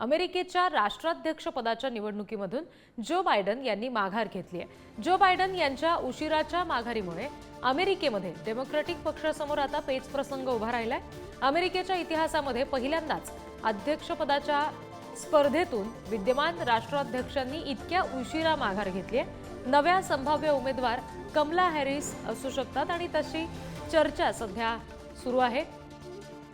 अमेरिकेच्या राष्ट्राध्यक्षपदाच्या निवडणुकीमधून Joe Biden यांनी माघार घेतली आहे। जो बायडन यांच्या उशिराच्या माघारीमुळे अमेरिकेमध्ये डेमोक्रॅटिक पक्षासमोर आता पेच प्रसंग उभा राहिलाय। अमेरिकेच्या इतिहासामध्ये पहिल्यांदाच अध्यक्षपदाच्या स्पर्धेतून विद्यमान राष्ट्राध्यक्षांनी इतक्या उशिरा माघार घेतली आहे। नव्या संभाव्य उमेदवार कमला हॅरिस असू शकतात आणि तशी चर्चा सध्या सुरू आहे।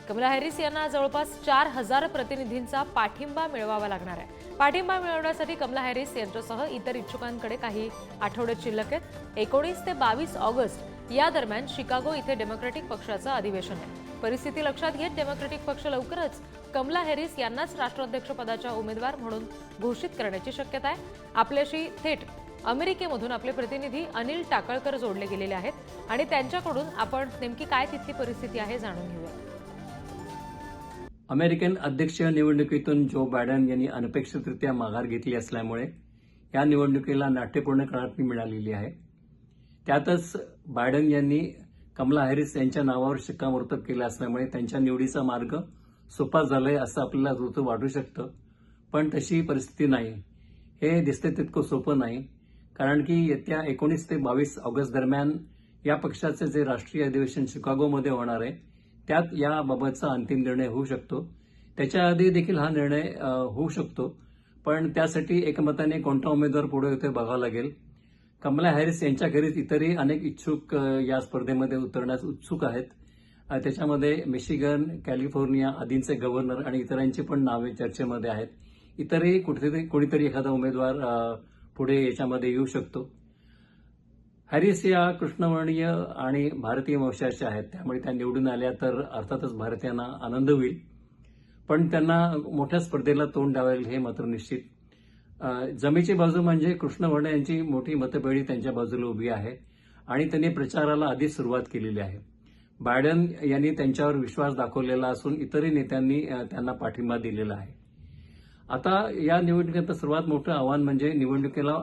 कमला हॅरिस यांना जवळपास 4000 प्रतिनिधींचा पाठिंबा मिळवावा लागणार आहे। पाठिंबा मिळवण्यासाठी कमला हॅरिस यांच्यासह इतर इच्छुकांकडे काही आठवडे शिल्लक आहेत। 19 ते 22 ऑगस्ट या दरम्यान शिकागो इथे डेमोक्रॅटिक पक्षाचं अधिवेशन आहे। परिस्थिती लक्षात घेत डेमोक्रॅटिक पक्ष लवकरच कमला हॅरिस यांनाच राष्ट्राध्यक्षपदाच्या उमेदवार म्हणून घोषित करण्याची शक्यता आहे। आपल्याशी थेट अमेरिकेमधून आपले प्रतिनिधी अनिल टाकळकर जोडले गेलेले आहेत आणि त्यांच्याकडून आपण नेमकी काय तिथली परिस्थिती आहे जाणून घेऊया। अमेरिकन अध्यक्षीय निवडणुकीतून जो बायडन यांनी अनपेक्षितरित्या माघार घेतली असल्यामुळे या निवडणुकीला नाट्यपूर्ण काळातली मिळालेली आहे। त्यातच बायडन यांनी कमला हॅरिस यांच्या नावावर शिक्कामोर्तब केलं असल्यामुळे त्यांच्या निवडीचा मार्ग सोपा झालाय असं आपल्याला ऋतू वाटू शकतं, पण तशी परिस्थिती नाही। हे दिसते तितकं सोपं नाही, कारण की येत्या 19 ते 22 ऑगस्ट दरम्यान या पक्षाचे जे राष्ट्रीय अधिवेशन शिकागोमध्ये होणार आहे त्यात याबाबतचा अंतिम निर्णय होऊ शकतो। त्याच्या आधी देखील हा निर्णय होऊ शकतो, पण त्यासाठी एकमताने कोणता उमेदवार पुढे येतोय बघावं लागेल। कमला हॅरिस यांच्याखेरीज इतरही अनेक इच्छुक या स्पर्धेमध्ये उतरण्यास उत्सुक आहेत। त्याच्यामध्ये मिशिगन, कॅलिफोर्निया आदींचे गव्हर्नर आणि इतरांची पण नावे चर्चेमध्ये आहेत। इतरही कोणीतरी एखादा उमेदवार पुढे याच्यामध्ये येऊ शकतो। हॅरिस या कृष्णवर्णीय आणि भारतीय वंशाच्या आहेत, त्यामुळे त्या निवडून आल्या तर अर्थातच भारतीयांना आनंद होईल, पण त्यांना मोठ्या स्पर्धेला तोंड द्यावं लागेल हे मात्र निश्चित। जमेची बाजू म्हणजे कृष्णवर्ण यांची मोठी मतपेढी त्यांच्या बाजूला उभी आहे आणि त्यांनी प्रचाराला आधीच सुरुवात केलेली आहे। बायडन यांनी त्यांच्यावर विश्वास दाखवलेला असून इतरही नेत्यांनी त्यांना पाठिंबा दिलेला आहे। आता या निवडणुकीत सर्वात मोठं आव्हान म्हणजे निवडणुकीला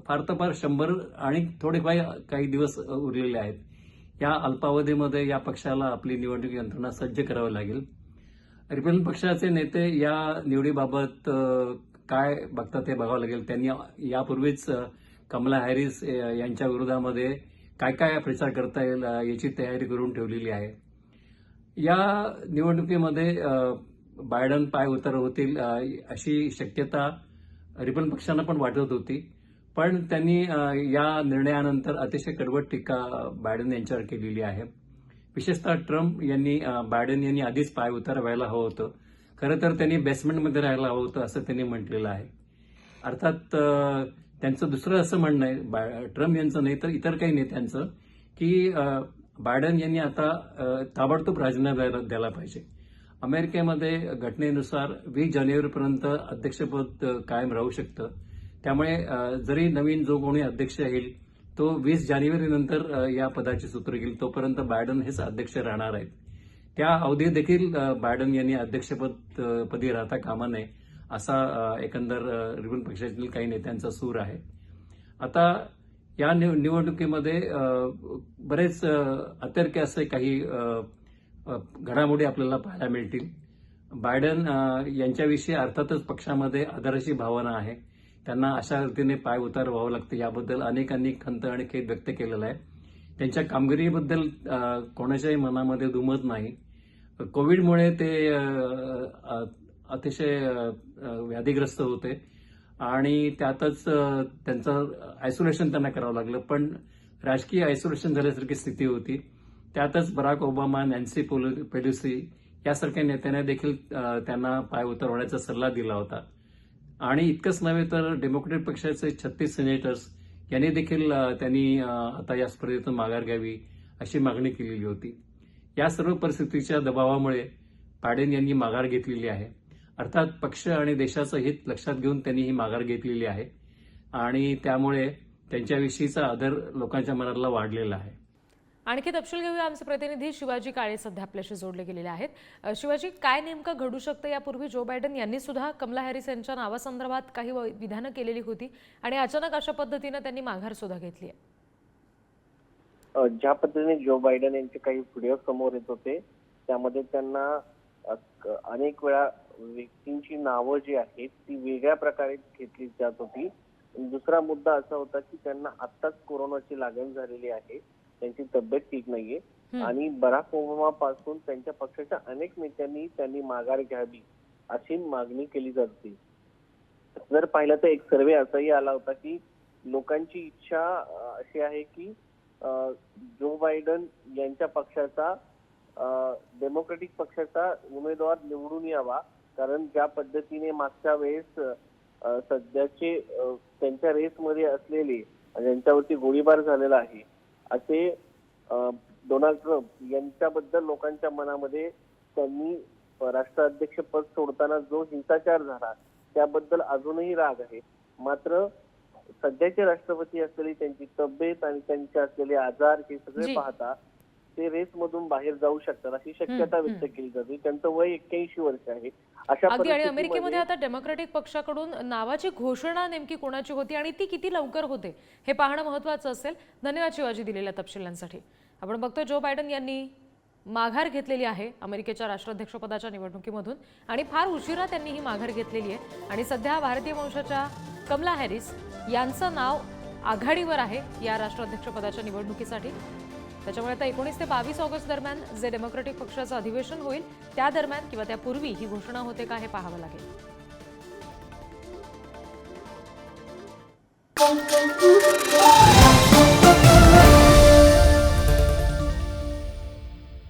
फार तर फार 100 आणि थोडेफार काही दिवस उरलेले आहेत। या अल्पावधीमध्ये या पक्षाला आपली निवडणूक यंत्रणा सज्ज करावी लागेल। रिपब्लिकन पक्षाचे नेते या निवडीबाबत काय बघतात ते बघावं लागेल। त्यांनी यापूर्वीच कमला हॅरिस यांच्या विरोधामध्ये काय काय प्रचार करता येईल याची तयारी करून ठेवलेली आहे। या निवडणुकीमध्ये बायडन पाय उतार होतील अशी शक्यता रिपब्लिकन पक्षांना पण वाटत होती, पण त्यांनी या निर्णयानंतर अतिशय कडवट टीका बायडन यांच्यावर केलेली आहे। विशेषतः ट्रम्प यांनी बायडन यांनी आधीच पाय उतार व्हायला हवं होतं, खरं तर त्यांनी बेसमेंटमध्ये राहायला हवं होतं असं त्यांनी म्हटलेलं आहे। अर्थात त्यांचं दुसरं असं म्हणणं आहे, ट्रम्प यांचं नाही तर इतर काही नेत्यांचं, की बायडन यांनी आता ताबडतोब राजीनामा द्यायला पाहिजे। अमेरिकेमध्ये घटनेनुसार 20 जानेवारीपर्यंत अध्यक्षपद कायम राहू शकतं, त्यामुळे जरी नवीन जो कोणी अध्यक्ष येईल तो 20 जानेवारीनंतर या पदाची सूत्र घेईल, तोपर्यंत बायडन हेच अध्यक्ष राहणार आहेत। त्या अवधीत देखील बायडन यांनी अध्यक्षपदी राहता कामा नये असा एकंदर रिपब्लिकन पक्षातील काही नेत्यांचा सूर आहे। आता या निवडणुकीमध्ये बरेच अतर्क्य असे काही घडामोडी आपल्याला पाहायला मिळतील। बायडन यांच्याविषयी अर्थातच पक्षामध्ये आदराची भावना आहे, त्यांना अशा रीतीने पाय उतार व्हावं लागतं याबद्दल अनेकांनी खंत आणि खेद व्यक्त केलेला आहे। त्यांच्या कामगिरीबद्दल कोणाच्याही मनामध्ये दुमत नाही। कोविडमुळे ते अतिशय व्याधीग्रस्त होते आणि त्यातच त्यांचं आयसोलेशन त्यांना करावं लागलं, पण राजकीय आयसोलेशन झाल्यासारखी स्थिती होती। त्यातच बराक ओबामा, नॅन्सी पेलोसी यासारख्या नेत्यांना देखील त्यांना पाय उतार होण्याचा सल्ला दिला होता आणि इतकंच नव्हे तर डेमोक्रॅटिक पक्षाचे 36 सिनेटर्स यांनी देखील त्यांनी आता या स्पर्धेतून माघार घ्यावी अशी मागणी केलेली होती। या सर्व परिस्थितीच्या दबावामुळे बायडन यांनी माघार घेतलेली आहे। अर्थात पक्ष आणि देशाचं हित लक्षात घेऊन त्यांनी ही माघार घेतलेली आहे आणि त्यामुळे त्यांच्याविषयीचा आदर लोकांच्या मनाला वाढलेला आहे। आणखी तपशील घेऊया। आमचे प्रतिनिधी शिवाजी काळे सध्या आपल्याशी जोडले गेलेले आहेत। शिवाजी, काय नेमकं घडू शकतं? यापूर्वी जो बायडन यांनी सुद्धा कमला हॅरिस यांच्या नावासंदर्भात काही विधानं केलेली होती आणि अचानक अशा पद्धतीने त्यांनी माघार सुद्धा घेतली आहे। ज्या पद्धतीने जो बायडन यांचे काही व्हिडिओ समोर येत होते त्यामध्ये त्यांना अनेक वेळा व्यक्तींची नावं जी आहेत ती वेगळ्या प्रकारे घेतली जात होती. दुसरा मुद्दा असा होता की त्यांना आत्ताच कोरोनाची लागण झालेली आहे, त्यांची तब्येत ठीक नाहीये आणि बराक ओबामा पासून त्यांच्या पक्षाच्या अनेक नेत्यांनी त्यांनी माघार घ्यावी अशी मागणी केली जात होती. जर पाहिलं तर एक सर्वे असाही आला होता की लोकांची इच्छा अशी आहे की जो बायडन यांच्या पक्षाचा डेमोक्रेटिक पक्षाचा उमेदवार निवडून यावा, कारण ज्या पद्धतीने मागच्या वेळेस सध्याचे त्यांच्या रेसमध्ये असलेले ज्यांच्यावरती गोळीबार झालेला आहे असे डोनाल्ड ट्रम्प यांच्याबद्दल लोकांच्या मनामध्ये त्यांनी राष्ट्राध्यक्ष पद सोडताना जो हिंसाचार झाला त्याबद्दल अजूनही राग आहे. मात्र सध्याचे राष्ट्रपती असलेली त्यांची तब्येत आणि त्यांचे असलेले आजार हे सगळे पाहता ते रेस मधून बाहेर जाऊ शकतात अशी शक्यता व्यक्त केली जाते. त्यांचं वय 81 वर्ष आहे. अशा अगदी. आणि अमेरिकेमध्ये परिस्थितीमध्ये आता डेमोक्रेटिक पक्षाकडून नावाची घोषणा नेमकी कोणाची होती आणि ती किती लवकर होते हे पाहणं महत्त्वाचं असेल. धन्यवाद शिवाजी दिलेल्या तपशिलांसाठी. आपण बघतो जो बायडन यांनी माघार घेतलेली आहे अमेरिकेच्या राष्ट्राध्यक्षपदाच्या निवडणुकीमधून आणि फार उशिरा त्यांनी ही माघार घेतलेली आहे आणि सध्या भारतीय वंशाच्या कमला हॅरिस यांचं नाव आघाडीवर आहे या राष्ट्राध्यक्षपदाच्या निवडणुकीसाठी. त्याच्यामुळे आता 19 ते 22 ऑगस्ट दरम्यान जे डेमोक्रेटिक पक्षाचं अधिवेशन होईल त्या दरम्यान किंवा त्यापूर्वी ही घोषणा होते का हे पाहावं लागेल.